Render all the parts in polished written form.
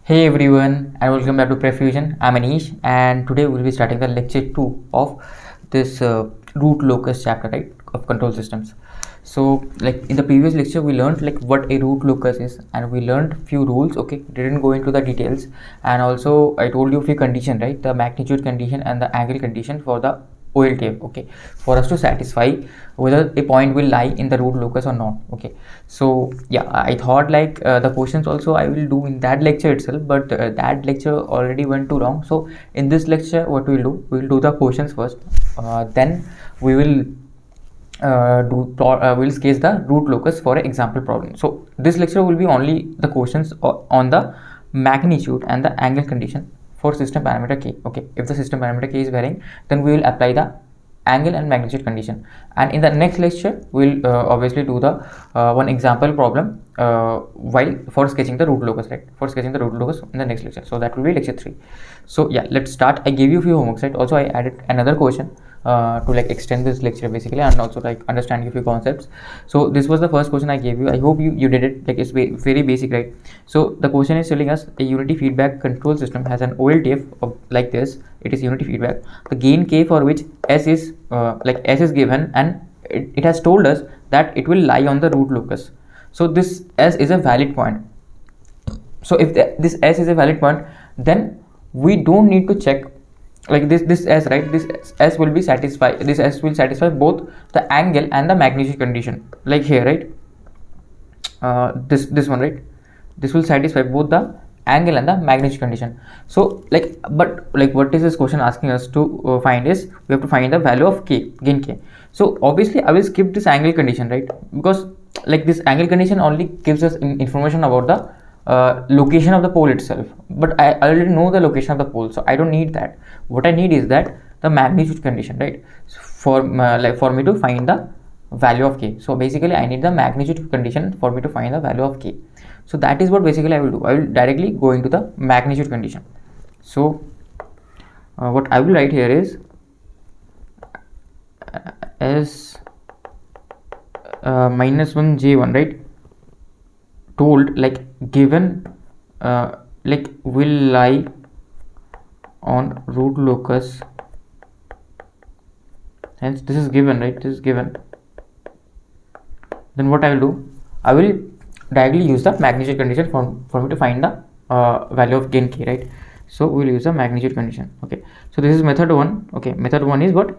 Hey everyone, and welcome back to PrepFusion. I'm Anish, and today we'll be starting the lecture 2 of this root locus chapter, right, of control systems. So, like in the previous lecture, we learned like what a root locus is, and we learned few rules. Okay, didn't go into the details, and also I told you few condition, right, the magnitude condition and the angle condition for the OLTF. Okay, for us to satisfy whether a point will lie in the root locus or not. Okay, so yeah, I thought like the questions also I will do in that lecture itself, but that lecture already went too long. So in this lecture, what we'll do the questions first, then we will we'll sketch the root locus for an example problem. So this lecture will be only the questions on the magnitude and the angle condition for system parameter k. Okay, if the system parameter k is varying, then we will apply the angle and magnitude condition, and in the next lecture we'll obviously do the one example problem while for sketching the root locus, right, for sketching the root locus in the next lecture. So that will be lecture 3. So yeah, let's start. I gave you a few homeworks, right, also I added another question to like extend this lecture basically, and also like understand a few concepts. So this was the first question I gave you. I hope you did it. Like it's very basic, right? So the question is telling us a unity feedback control system has an OLTF of like this. It is unity feedback. The gain k for which s is s is given, and it has told us that it will lie on the root locus. So this s is a valid point. So if this s is a valid point, then we don't need to check like this s, right? This s will be satisfied. This s will satisfy both the angle and the magnitude condition, like here, right? This one, right? This will satisfy both the angle and the magnitude condition. So like, but like what is this question asking us to find is we have to find the value of k, gain k. So obviously I will skip this angle condition, right, because like this angle condition only gives us information about the location of the pole itself, but I already know the location of the pole, so I don't need that. What I need is that the magnitude condition, right, for for me to find the value of k. So basically I need the magnitude condition for me to find the value of k. So that is what basically I will do. I will directly go into the magnitude condition. So what I will write here is s minus 1 j1, right, told like given like will lie on root locus, hence this is given, right, this is given. Then what I will do, I will directly use the magnitude condition for me to find the value of gain k, right? So we will use the magnitude condition. Okay, so this is method 1. Okay, method 1 is what,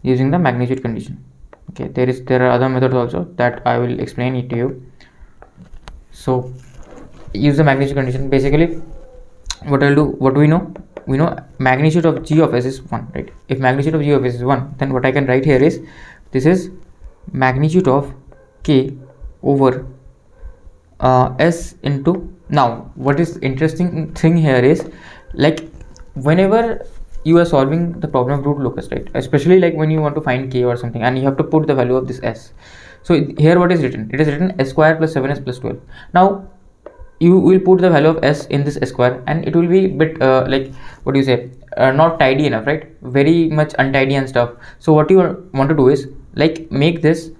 using the magnitude condition. Okay, there are other methods also that I will explain it to you. So use the magnitude condition. Basically what I'll do, what we know magnitude of g of s is 1, right? If magnitude of g of s is 1, then what I can write here is this is magnitude of k over s into. Now what is interesting thing here is like whenever you are solving the problem of root locus, right, especially like when you want to find k or something and you have to put the value of this s. So here what is written, it is written s square plus 7s plus 12. Now you will put the value of s in this s square, and it will be bit like what do you say, not tidy enough, right, very much untidy and stuff. So what you want to do is like make this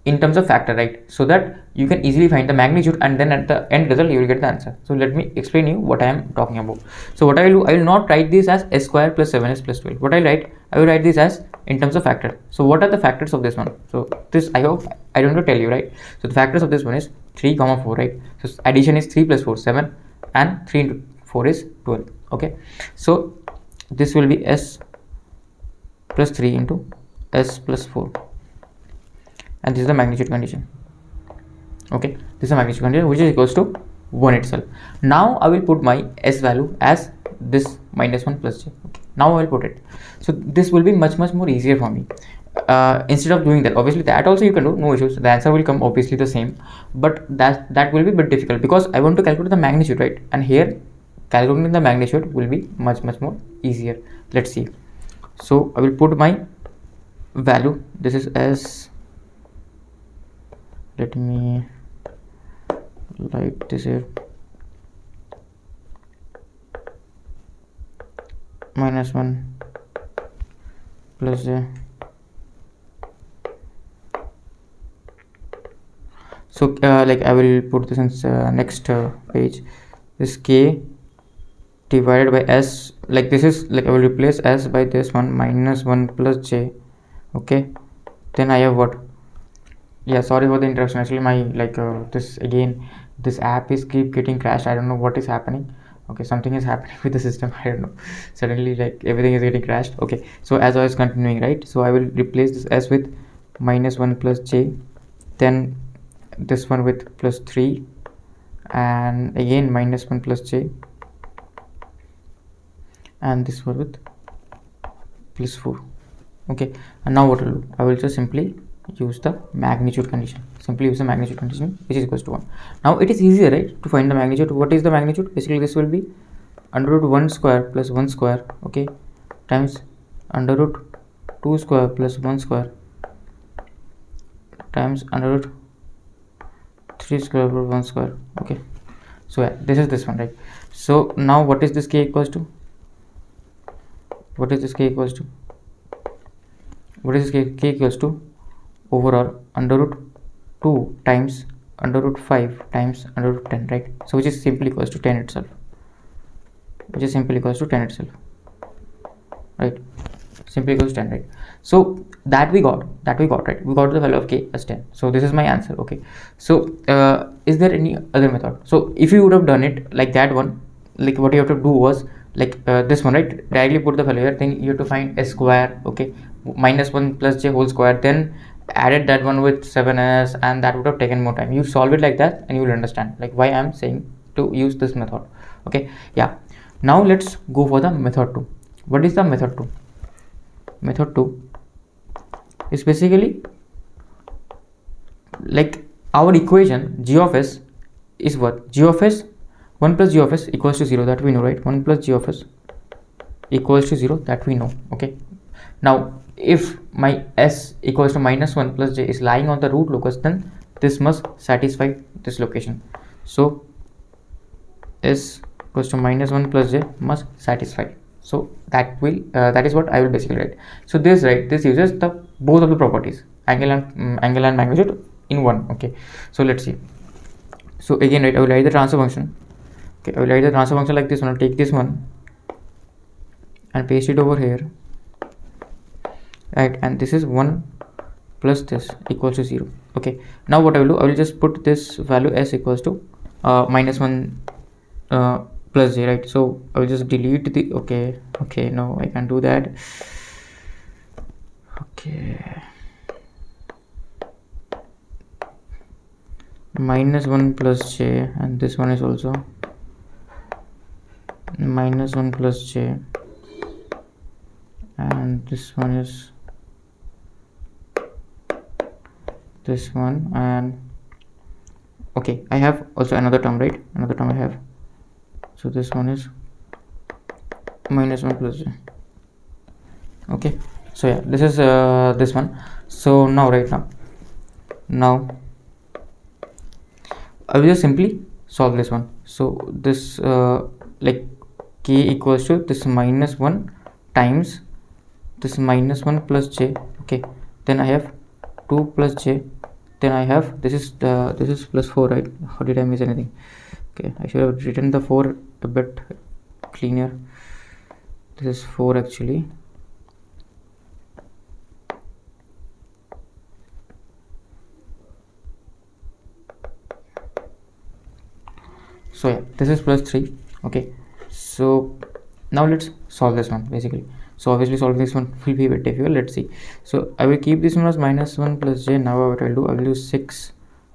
in terms of factor, right, so that you can easily find the magnitude, and then at the end result you will get the answer. So let me explain you what I am talking about. So what I will do, I will not write this as s square plus 7s plus 12. What I will write this as in terms of factor. So what are the factors of this one? So this I hope I don't know tell you, right? So the factors of this one is 3, 4, right? So addition is 3 plus 4 7, and 3 into 4 is 12. Okay, so this will be s plus 3 into s plus 4, and this is the magnitude condition. Okay, this is the magnitude condition which is equals to 1 itself. Now I will put my s value as this minus 1 plus j. Okay, now I will put it. So this will be much more easier for me. Instead of doing that, obviously that also you can do, no issues, the answer will come obviously the same, but that will be a bit difficult because I want to calculate the magnitude, right, and here calculating the magnitude will be much more easier. Let's see. So I will put my value, this is s, let me write this here, minus 1 plus j. So like I will put this in next page, this k divided by s, like this is like I will replace s by this one minus 1 plus j. Okay, then I have what? Yeah, sorry for the interruption. Actually my this again, this app is keep getting crashed. I don't know what is happening. Okay, something is happening with the system. I don't know, suddenly like everything is getting crashed. Okay, so as I was continuing, right, so I will replace this s with minus 1 plus j, then this one with plus 3, and again minus 1 plus j, and this one with plus 4. Okay, and now what will do? I will just simply use the magnitude condition. Simply use the magnitude condition, which is equals to 1. Now it is easier, right, to find the magnitude. What is the magnitude? Basically this will be under root 1 square plus 1 square, okay, times under root 2 square plus 1 square times under root 3 square plus 1 square. Okay, so yeah, this is this one, right? So now what is this k equals to? What is this k equals to? What is this k equals to? Overall under root 2 times under root 5 times under root 10, right? So which is simply equals to 10 itself, which is simply equals to 10 itself, right? Simply equals to 10, right? So that we got, right? We got the value of k as 10. So this is my answer. Okay, so is there any other method? So if you would have done it like that one, like what you have to do was like this one, right? Directly put the value here, then you have to find s square, okay, minus 1 plus j whole square, then added that one with 7s, and that would have taken more time. You solve it like that and you will understand like why I'm saying to use this method. Okay, yeah, now let's go for the method 2. What is the method 2? Method 2 is basically like our equation g of s is what? G of s 1 plus g of s equals to 0, that we know, right? 1 plus g of s equals to 0, that we know. Okay, now if my s equals to minus 1 plus j is lying on the root locus, then this must satisfy this location. So s equals to minus 1 plus j must satisfy. So that will that is what I will basically write. So this, right, this uses the both of the properties, angle and magnitude in one. Okay, so let's see. So again, right, I will write the transfer function. Okay, I will write the transfer function like this one. I'll take this one and paste it over here, right, and this is 1 plus this equals to 0. Okay, now what I will do, I will just put this value s equals to minus 1 plus j, right? So I will just delete the okay, no, I can't do that. Okay, minus 1 plus j, and this one is also minus 1 plus j, and this one is this one, and okay, I have also another term, right? Another term I have. So this one is minus 1 plus j. Okay, so yeah, this is this one. So now right now I will just simply solve this one. So this like k equals to this minus 1 times this minus 1 plus j. Okay, then I have 2 plus j, then I have this is plus 4, right? How did I miss anything? Okay, I should have written the 4 a bit cleaner. This is 4 actually. So yeah, this is plus 3. Okay, so now let's solve this one basically. So obviously solving this one will be a bit difficult. Let's see. So I will keep this one as minus 1 plus j. Now what I will do, I will do 6,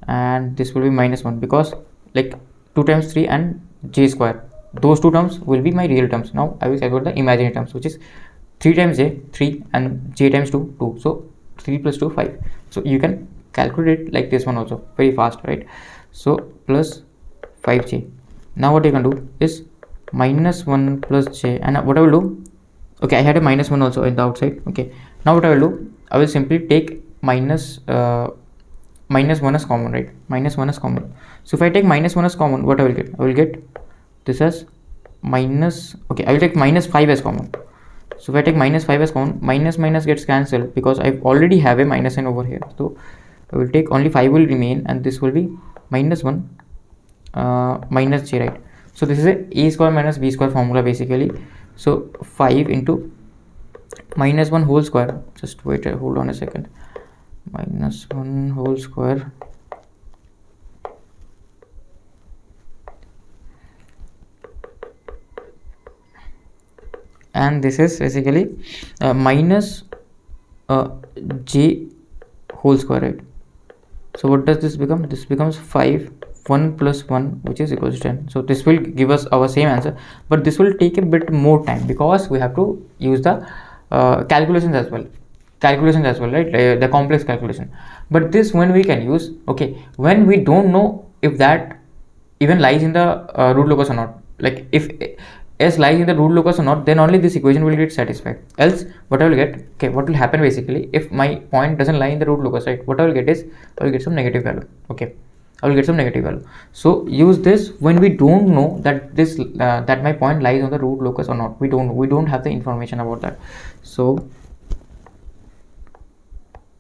and this will be minus 1, because like 2 times 3 and j square, those two terms will be my real terms. Now I will calculate the imaginary terms, which is 3 times j 3 and j times 2 2. So 3 plus 2 5. So you can calculate it like this one also very fast, right? So plus 5j. Now what you can do is minus 1 plus j, and what I will do, okay, I had a minus 1 also in the outside. Okay, now what I will do, I will simply take minus 1 as common, right? Minus 1 as common. So if I take minus 1 as common, what I will get? I will get this as minus, okay, I will take minus 5 as common. So if I take minus 5 as common, minus gets cancelled because I already have a minus sign over here. So I will take only 5 will remain, and this will be minus 1 minus j, right? So this is a square minus b square formula basically. So 5 into minus 1 whole square, just wait, hold on a second, minus 1 whole square and this is basically minus j whole square, right? So what does this become? This becomes 5, 1 plus 1, which is equals to 10. So this will give us our same answer, but this will take a bit more time because we have to use the calculations as well, right? The complex calculation. But this when we can use, okay, when we don't know if that even lies in the root locus or not. Like if s lies in the root locus or not, then only this equation will get satisfied. Else what I will get, okay, what will happen basically, if my point doesn't lie in the root locus, right, what I will get is I will get some negative value. Okay, I will get some negative value. So use this when we don't know that this that my point lies on the root locus or not. We don't have the information about that. So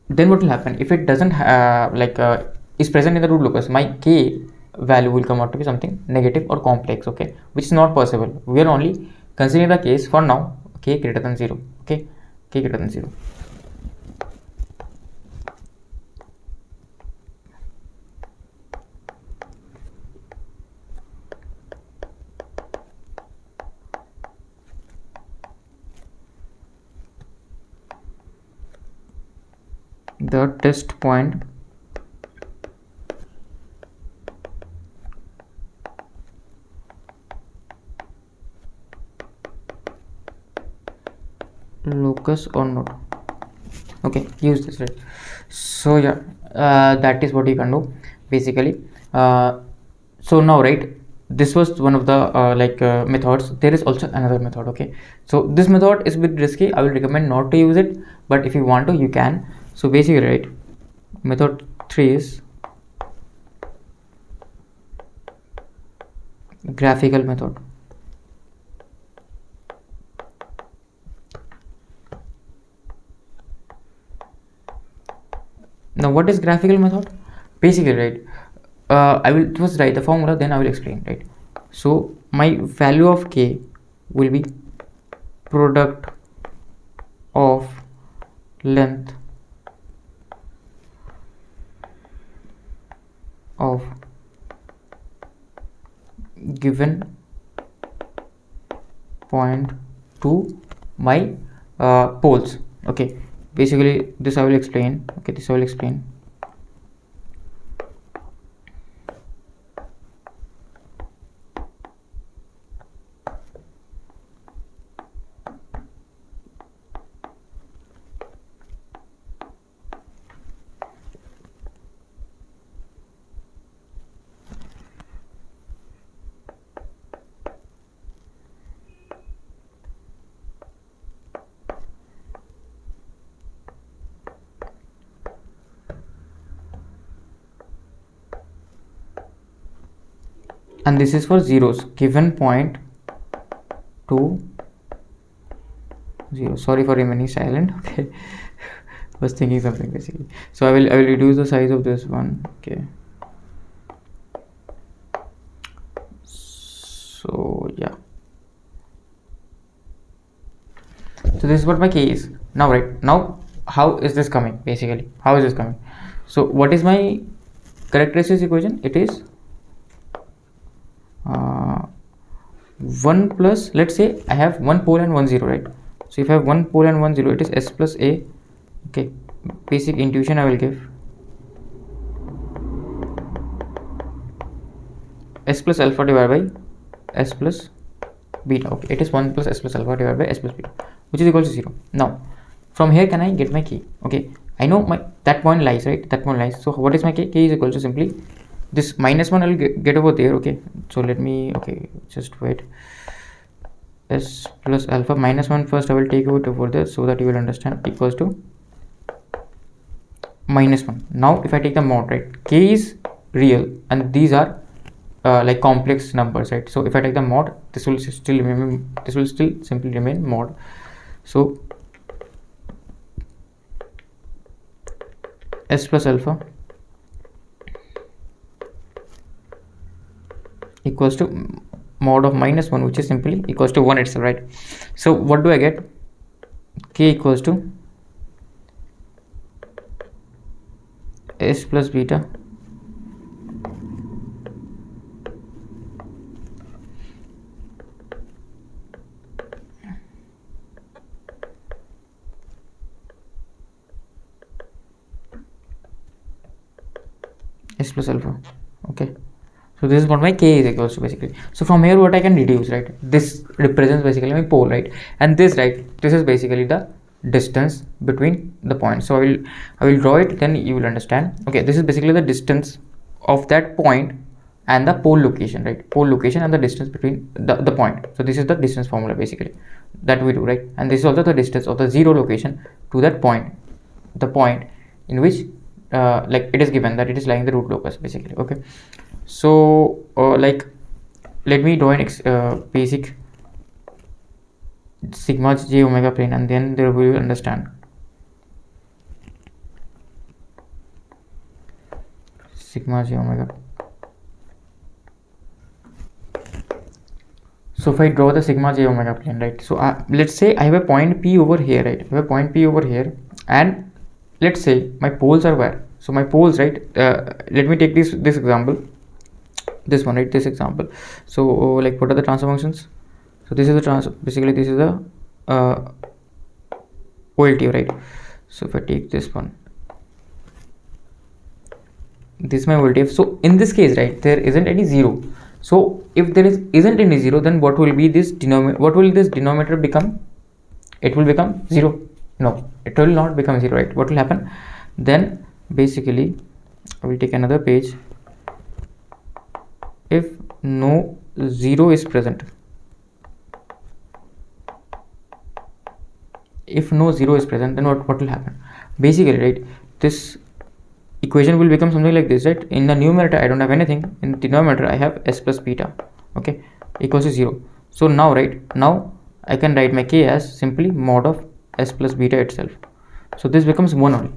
then what will happen if it doesn't is present in the root locus? My k value will come out to be something negative or complex, okay, which is not possible. We are only considering the case for now, k greater than 0. Okay, k greater than 0. The test point locus or not. Okay, use this, right? So yeah, that is what you can do basically. So now, right, this was one of the methods. There is also another method. Okay, so this method is a bit risky. I will recommend not to use it, but if you want to, you can. So basically, right, method 3 is graphical method. Now what is graphical method? Basically, right, I will first write the formula, then I will explain, right? So my value of k will be product of length of given point to my poles. Okay, basically this I will explain. Okay, this I will explain. And this is for zeros, given point to 0. Sorry for remaining silent. Okay, was thinking something basically. So I will reduce the size of this one. Okay, so yeah, so this is what my k is now, right? Now how is this coming? Basically, how is this coming? So what is my characteristics equation? It is 1 plus, let's say I have one pole and 1 0, right? So if I have one pole and 1 0, it is s plus a. Okay, basic intuition I will give s plus alpha divided by s plus beta. Okay, it is 1 plus s plus alpha divided by s plus beta, which is equal to 0. Now from here can I get my k? Okay, I know my that point lies, right? That point lies. So what is my k? K is equal to simply this minus 1 I will get over there. Okay, so let me, okay, just wait, s plus alpha minus 1 first I will take it over there so that you will understand, equals to minus 1. Now if I take the mod, right, k is real and these are like complex numbers, right? So if I take the mod, this will still remain, this will still simply remain mod. So s plus alpha equals to mod of -1, which is simply equals to 1 itself, right? So what do I get? K equals to s plus beta s plus alpha. Okay, so this is what my K is equals to basically. So from here what I can deduce, right? This represents basically my pole, right? And this, right, this is basically the distance between the points. So I will draw it, then you will understand. Okay, this is basically the distance of that point and the pole location, right? Pole location and the distance between the point. So this is the distance formula basically that we do, right? And this is also the distance of the 0 location to that point, the point in which like it is given that it is lying the root locus basically. Okay, so like let me draw an basic sigma j omega plane, and then there we will understand. Sigma j omega. So if I draw the sigma j omega plane, right, so let's say I have a point P over here, right? I have a point P over here, and let's say my poles are where? So my poles, right, let me take this example, this one, right, this example. So like what are the transfer functions? So this is the basically this is the OLT, right? So if I take this one, this is my OLTF. So in this case, right, there isn't any 0. So if there isn't any 0, then what will be this denominator? What will this denominator become? It will become 0. No, it will not become 0, right? What will happen? Then basically I will take another page. If no 0 is present, if no 0 is present, then what will happen? Basically, right, this equation will become something like this, right? In the numerator I don't have anything, in the denominator I have s plus beta, okay, equals to 0. So now, right, now I can write my K as simply mod of s plus beta itself. So this becomes 1 only.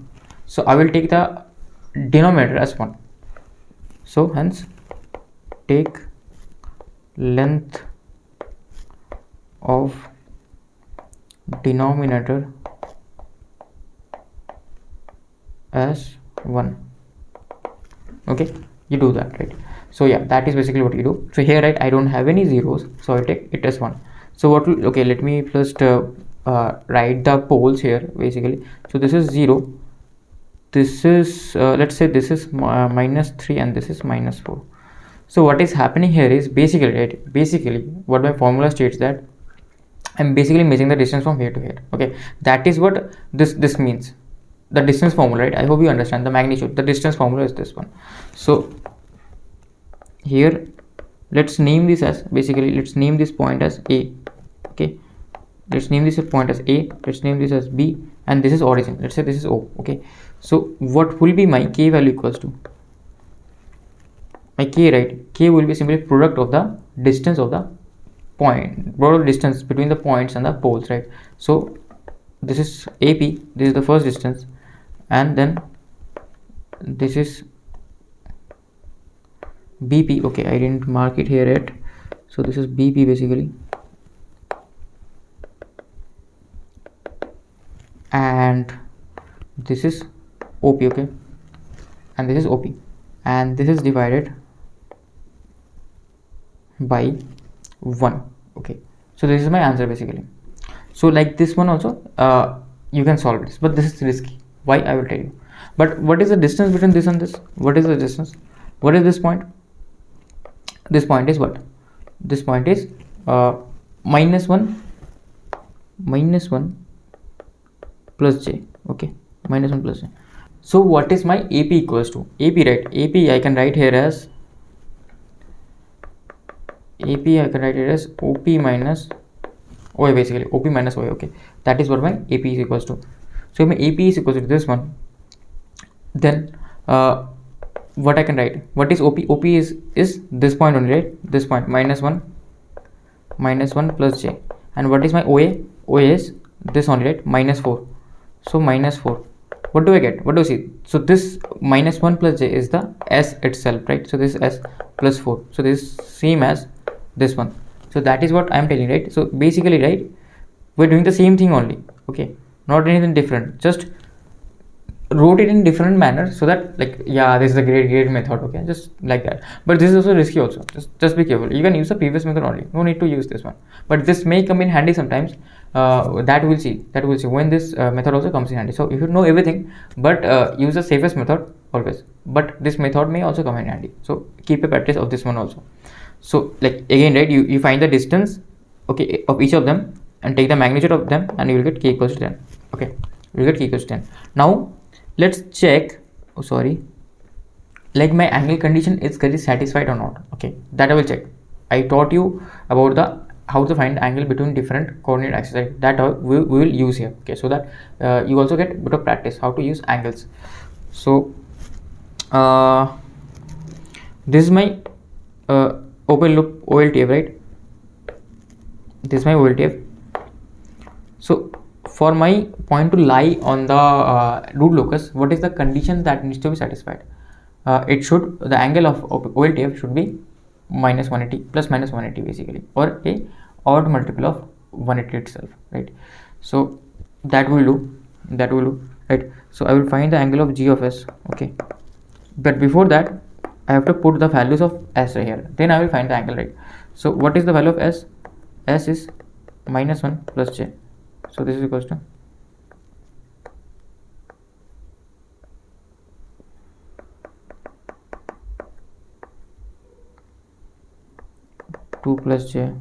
So I will take the denominator as 1. So hence take length of denominator as 1. Okay, you do that, right? So yeah, that is basically what you do. So here, right, I don't have any zeros, so I take it as 1. So what will, okay, let me first write the poles here basically. So this is 0, this is let's say this is -3, and this is -4. So what is happening here is basically, right, basically what my formula states that I'm basically measuring the distance from here to here. Okay, that is what this means, the distance formula, right? I hope you understand the magnitude. The distance formula is this one. So here let's name this as, basically let's name this point as A. Okay, let's name this point as A, let's name this as B, and this is origin, let's say this is O. Okay, so what will be my K value equals to? My K, right, K will be simply product of the distance of the point, product distance between the points and the poles, right? So this is AP, this is the first distance, and then this is BP. Okay, I didn't mark it here yet, so this is BP basically, and this is OP. Okay, and this is OP, and this is divided by 1. Okay, so this is my answer basically. So like this one also you can solve this, but this is risky. Why? I will tell you. But what is the distance between this and this? What is the distance? What is this point? This point is what? This point is -1 plus j. Okay, -1 plus j. So what is my AP equals to? AP, right? AP I can write here as OP minus OA, basically OP minus OA. Okay, that is what my AP is equals to. So if my AP is equals to this one, then what I can write? What is OP? OP is this point only, right? This point, -1 plus j. And what is my OA? OA is this only, right? -4. So -4. What do I get? What do you see? So this -1 plus j is the s itself, right? So this is s plus 4. So this is same as this one. So that is what I am telling, right? So basically, right, we're doing the same thing only, okay, not anything different, just wrote it in different manner, so that, like, yeah, this is a great method, okay, just like that. But this is also risky also, just be careful. You can use the previous method only, no need to use this one, but this may come in handy sometimes. That we'll see when this method also comes in handy. So you should know everything, but use the safest method always, but this method may also come in handy, so keep a practice of this one also. So, like, again, right, you find the distance, okay, of each of them and take the magnitude of them, and you will get k equals to 10. Okay, you will get k equals to 10. Now let's check, oh sorry, like my angle condition is getting satisfied or not. Okay, that I will check. I taught you about the how to find angle between different coordinate axes, right? That we will use here, okay, so that you also get a bit of practice how to use angles. So this is my open loop OLTF, right? This is my OLTF. So for my point to lie on the root locus, what is the condition that needs to be satisfied? It should, the angle of OLTF should be minus 180 plus minus 180 basically, or a odd multiple of 180 itself, right? So that will do, right? So I will find the angle of G of S, okay, but before that I have to put the values of S right here, then I will find the angle, right? So what is the value of S? S is minus 1 plus J. So this is equals to 2 plus J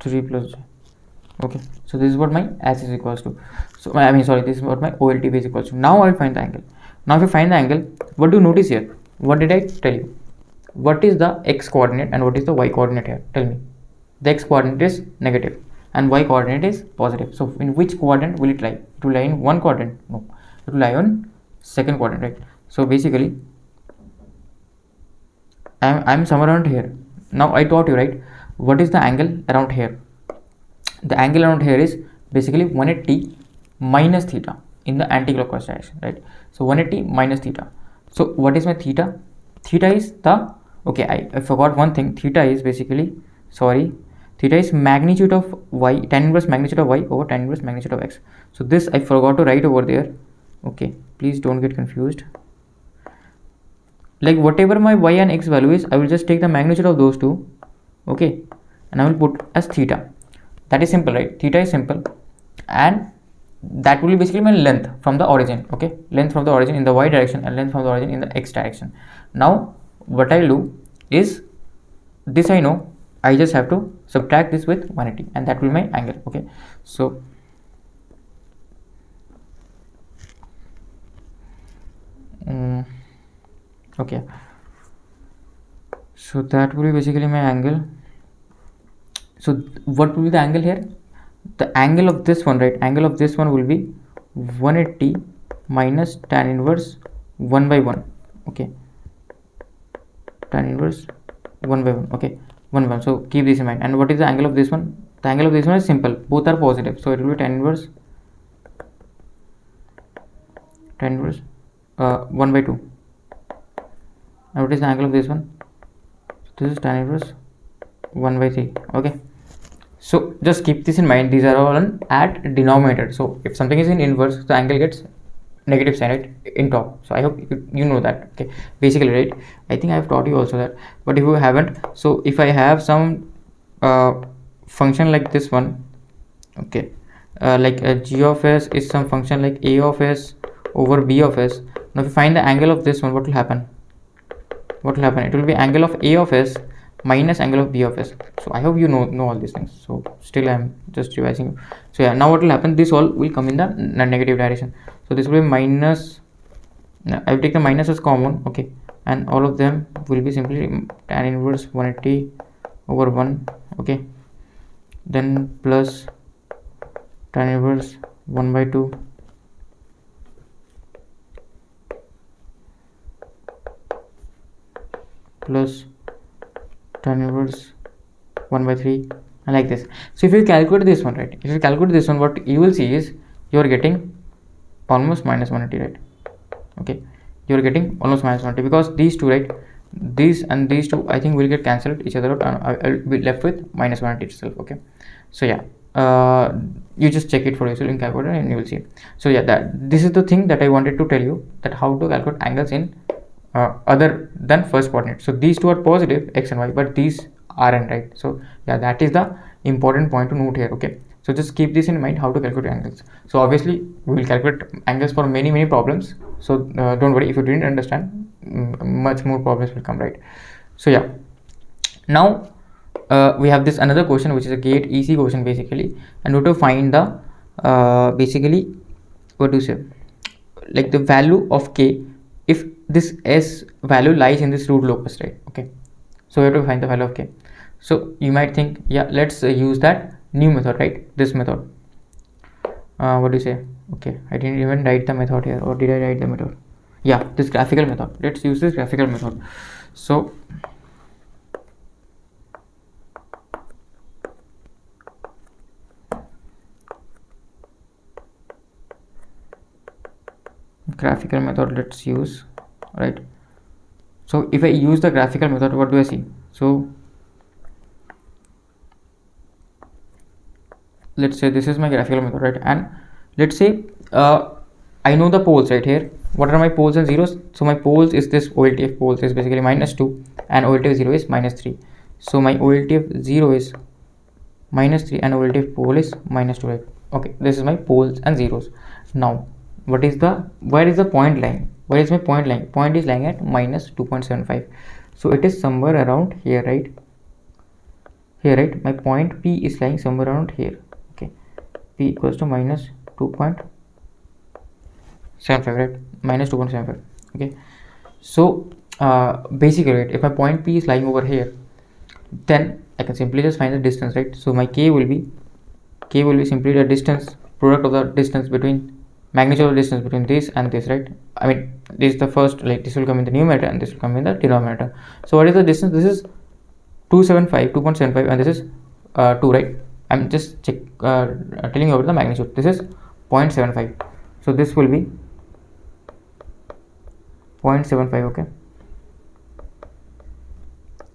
3 plus J. Okay, so this is what my S is equals to. So this is what my OLTV is equals to. Now I will find the angle. Now if you find the angle, what do you notice here? What did I tell you? What is the x coordinate and what is the y coordinate here? Tell me. The x coordinate is negative and y coordinate is positive. So in which quadrant will it lie? It will lie in one quadrant? No, it will lie on second quadrant, right? So basically I'm somewhere around here. Now I taught you, right, what is the angle around here? The angle around here is basically 180 minus theta in the anti-clockwise direction, right? So 180 minus theta. So what is my theta? Theta is the, okay, I forgot one thing. Theta is basically, sorry, theta is magnitude of y, tan inverse magnitude of y over tan inverse magnitude of x. So this I forgot to write over there. Okay, please don't get confused. Like whatever my y and x value is, I will just take the magnitude of those two, okay, and I will put as theta. That is simple, right? Theta is simple, and that will be basically my length from the origin, okay, length from the origin in the y direction and length from the origin in the x direction. Now what I'll do is, this I know, I just have to subtract this with 180 and that will be my angle, okay. So okay, so that will be basically my angle. So what will be the angle here? The angle of this one, right, angle of this one will be 180 minus tan inverse 1 by 1, okay, tan inverse 1 by 1, okay, 1 by 1. So keep this in mind. And what is the angle of this one? The angle of this one is simple, both are positive, so it will be tan inverse 1 by 2. And what is the angle of this one? This is tan inverse 1 by 3, okay. So just keep this in mind, these are all at denominator. So if something is in inverse, the angle gets negative sign, right, in top. So I hope you know that, okay, basically, right? I think I have taught you also that, but if you haven't, so if I have some function like this one, okay, like g of s is some function like a of s over b of s. Now if you find the angle of this one, what will happen? It will be angle of a of s minus angle of b of s. So I hope you know all these things, so still I'm just revising. So yeah, now what will happen, this all will come in the negative direction. So this will be minus, I will take the minus as common, okay, and all of them will be simply tan inverse 180 over 1, okay, then plus tan inverse 1 by 2 plus tan inverse 1 by 3, and like this. So if you calculate this one, right, if you calculate this one, what you will see is you are getting almost minus 180, right, okay, you are getting almost minus 180 because these two, right, these and these two I think will get cancelled each other out, and I'll be left with -1 itself. Okay, so yeah, you just check it for yourself in calculator and you will see. So yeah, that this is the thing that I wanted to tell you, that how to calculate angles in other than first coordinate. So these two are positive, x and y, but these aren't, right? So yeah, that is the important point to note here. Okay, so just keep this in mind, how to calculate angles. So obviously we will calculate angles for many problems, so don't worry if you didn't understand, much more problems will come, right? So yeah, now we have this another question, which is a gate EC question basically, and we have to find the basically, what do you say, like the value of k if this s value lies in this root locus, right? Okay, so we have to find the value of k. So you might think, yeah, let's use that new method, right? This method, what do you say? Okay, I didn't even write the method here, or did I write the method? Yeah, this graphical method. Let's use this graphical method. So graphical method let's use, right? So if I use the graphical method, what do I see? So let's say this is my graphical method, right? And let's say I know the poles right here. What are my poles and zeros? So my poles is this OLTF poles is basically -2 and OLTF 0 is -3. So my OLTF 0 is -3 and OLTF pole is -2, right? Okay, this is my poles and zeros. Now where is the point lying? Where is my point lying? Point is lying at -2.75. so it is somewhere around here, right? Here, right? My point P is lying somewhere around here. Okay, P equals to -2.75, right? -2.75. Okay, so basically, right, if my point P is lying over here, then I can simply just find the distance, right? So my k will be simply the distance, product of the distance between, magnitude of the distance between this and this, right? I mean, this is the first, like this will come in the numerator and this will come in the denominator. So what is the distance? This is 2.75, and this is 2, right? I'm just telling you about the magnitude. This is 0.75, so this will be 0.75. okay,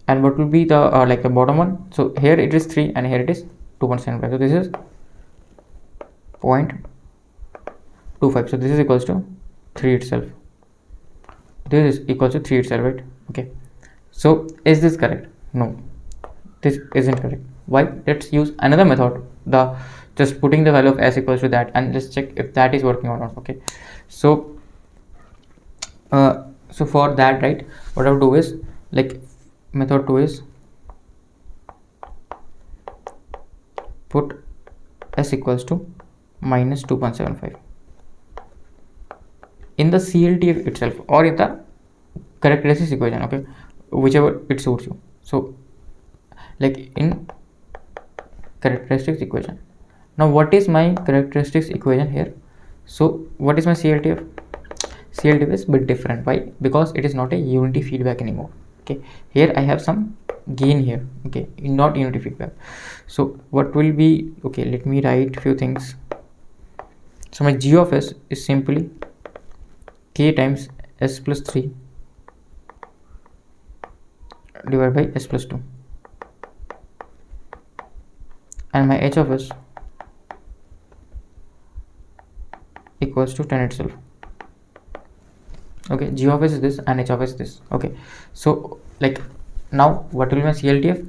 and what will be the like the bottom one? So here it is 3 and here it is 2.75, so this is 0.25, so this is equals to 3 itself. This is equals to 3 itself, right? Okay, so is this correct? No, this isn't correct. Why? Let's use another method, the just putting the value of s equals to that, and let's check if that is working or not. Okay, so so for that, right, what I have to do is, like, method 2 is put s equals to -2.75 in the CLTF itself or in the characteristics equation. Okay, whichever it suits you. So like in characteristics equation, now what is my characteristics equation here? So what is my CLTF? CLTF is a bit different. Why? Because it is not a unity feedback anymore. Okay, here I have some gain here. Okay, not unity feedback. So what will be, okay, let me write few things. So my g of s is simply k times s plus 3 divided by s plus 2, and my h of s equals to 10 itself. Okay, g of s is this and h of s is this. Okay, so like now what will be my CLTF?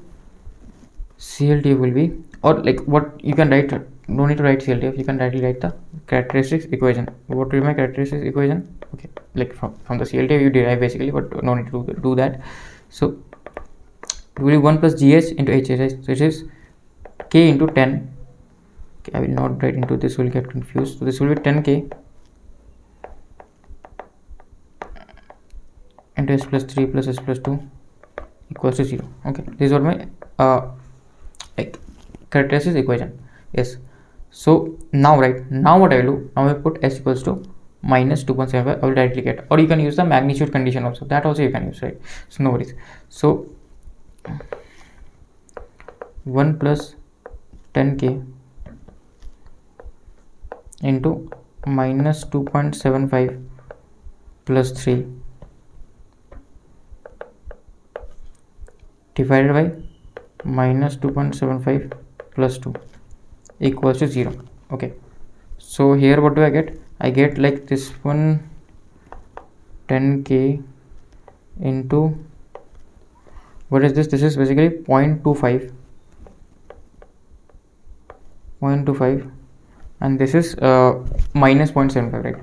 CLTF will be, or like what you can write, no need to write CLTF, you can directly write the characteristics equation. What will be my characteristics equation? Okay, like from the CLTF you derive basically, but no need to do that. So it will be 1 plus gh into hh, so it is k into 10. Okay, I will not write into this, will get confused. So this will be 10k into s plus 3 plus s plus 2 equals to 0. Okay, these are my like characteristics equation. Yes, so now, right, now what I will do, now I put s equals to -2.75, I will directly get, or you can use the magnitude condition also, that also you can use, right? So no worries. So 1 plus 10k into -2.75 plus 3 divided by minus 2.75 plus 2 equals to 0. Okay, so here what do I get? I get like this one 10k into, what is this? This is basically 0.25, and this is minus 0.75, right?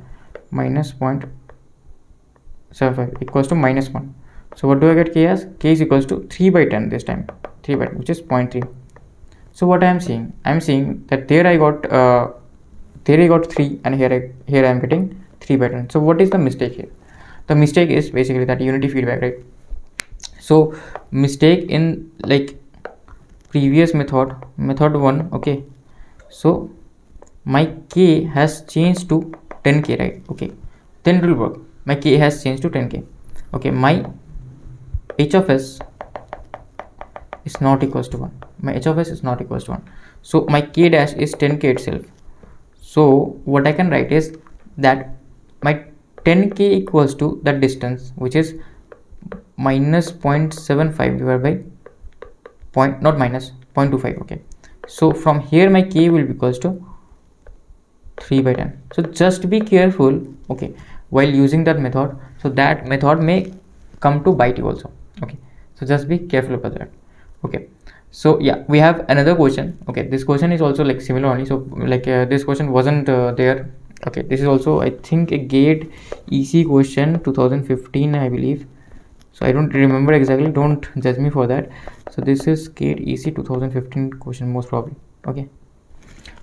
Minus 0.75 equals to minus 1. So what do I get k as? K is equals to 3 by 10 this time, 3 by 10, which is 0.3. So what I am seeing? I am seeing that there I got 3, and here I am getting 3 by 10. So what is the mistake here? The mistake is basically that unity feedback, right? So mistake in like previous method 1, okay, so my k has changed to 10k, right? Okay, then it will work. My k has changed to 10k. Okay, my h of s is not equals to 1. My h of s is not equals to 1. So my k dash is 10k itself. So what I can write is that my 10k equals to that distance, which is minus 0.75 divided by not minus 0.25. Okay, so from here my k will be equals to 3 by 10. So just be careful, okay, while using that method. So that method may come to bite you also. Okay, so just be careful about that. Okay, so yeah, we have another question. Okay, this question is also like similar only. So like this question wasn't there. Okay, this is also I think a gate EC question 2015, I believe. So I don't remember exactly, don't judge me for that. So this is gate EC 2015 question most probably. Okay,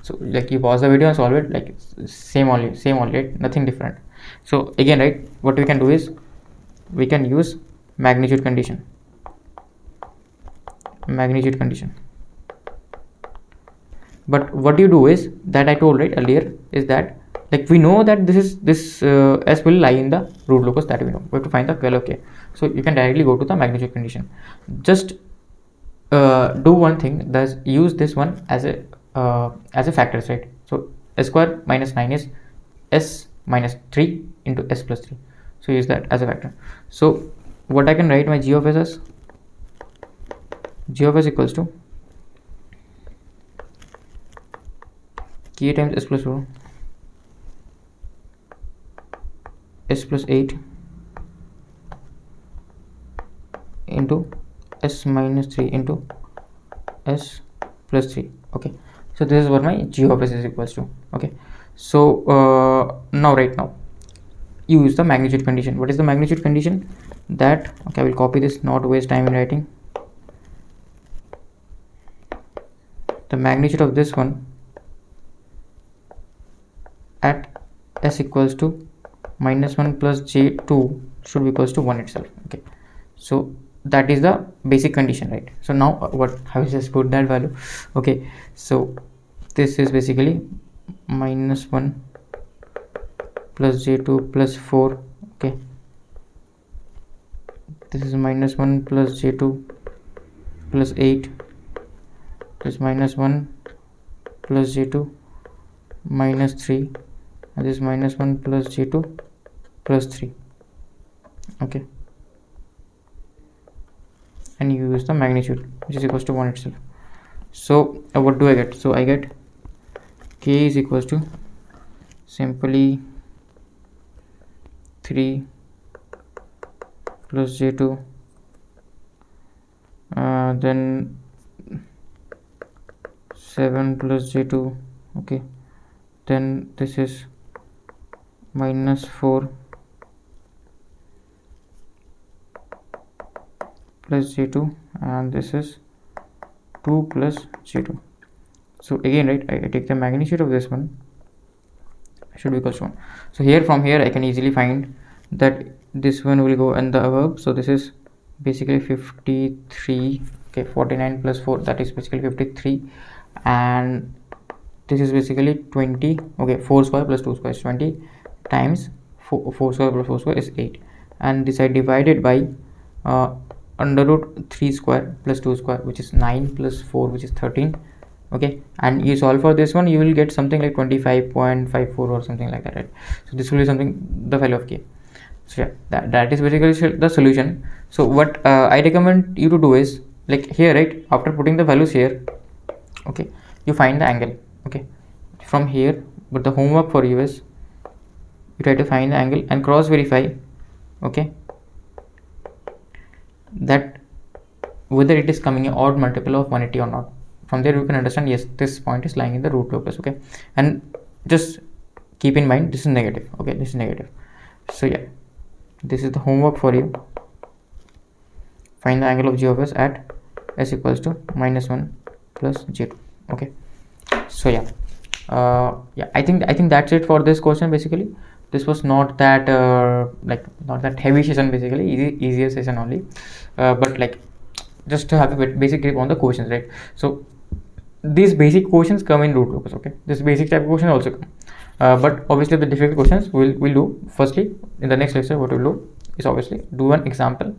so like you pause the video and solve it, like same only, nothing different. So again, right, what we can do is we can use magnitude condition. But what you do is that I told right earlier is that like we know that this s will lie in the root locus, that we know. We have to find the value of k. So you can directly go to the magnitude condition. Just do one thing, that's use this one as a factors, right? So s square minus 9 is s minus 3 into s plus 3. So use that as a factor. So what I can write my g of s as equals to k times s plus 4 s plus 8 into s minus 3 into s plus 3. Okay, so this is what my g of s is equals to. Okay, so now use the magnitude condition. What is the magnitude condition? That, okay, I will copy this, not waste time in writing. The magnitude of this one at s equals to minus 1 plus j2 should be equals to 1 itself. Okay, so that is the basic condition, right? So now what I will just put that value. Okay, so this is basically minus 1 plus j2 plus 4. Okay, this is minus 1 plus j2 plus 8 plus minus 1 plus j2 minus 3, and this is minus 1 plus j2 plus 3. Okay, and you use the magnitude, which is equals to 1 itself. So what do I get? So I get k is equals to simply 3 plus j2, then 7 plus j2. Okay, then this is minus 4 plus j2, and this is 2 plus j2. So again, right, I take the magnitude of this one, should be equal to 1. So here, from here I can easily find that this one will go in the above. So this is basically 53. Okay, 49 plus 4, that is basically 53, and this is basically 20. Okay, 4 square plus 2 square is 20 times 4 square plus 4 square is 8, and this I divided by under root 3 square plus 2 square, which is 9 plus 4, which is 13. Okay, and you solve for this one, you will get something like 25.54 or something like that, right? So this will be something, the value of k. So yeah, that is basically the solution. So what I recommend you to do is like here, right, after putting the values here, okay, you find the angle. Okay, from here, but the homework for you is you try to find the angle and cross verify, okay, that whether it is coming an odd multiple of 180 or not. From there you can understand, yes, this point is lying in the root locus. Okay, and just keep in mind this is negative. Okay, this is negative. So yeah, this is the homework for you. Find the angle of g of s at s equals to -1 plus j2. Okay, so yeah, yeah, I think that's it for this question. Basically, this was not that like not that heavy session, basically easier session only, but like just to have a basic grip on the questions, right? So these basic questions come in root locus. Okay, this basic type of question also come, but obviously the difficult questions we'll do firstly in the next lecture. What we'll do is obviously do an example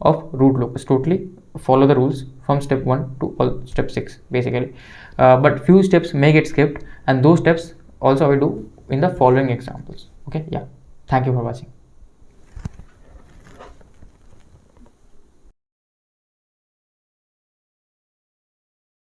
of root locus, totally follow the rules from step 1 to all step 6 basically, but few steps may get skipped, and those steps also I will do in the following examples. Okay, yeah, thank you for watching.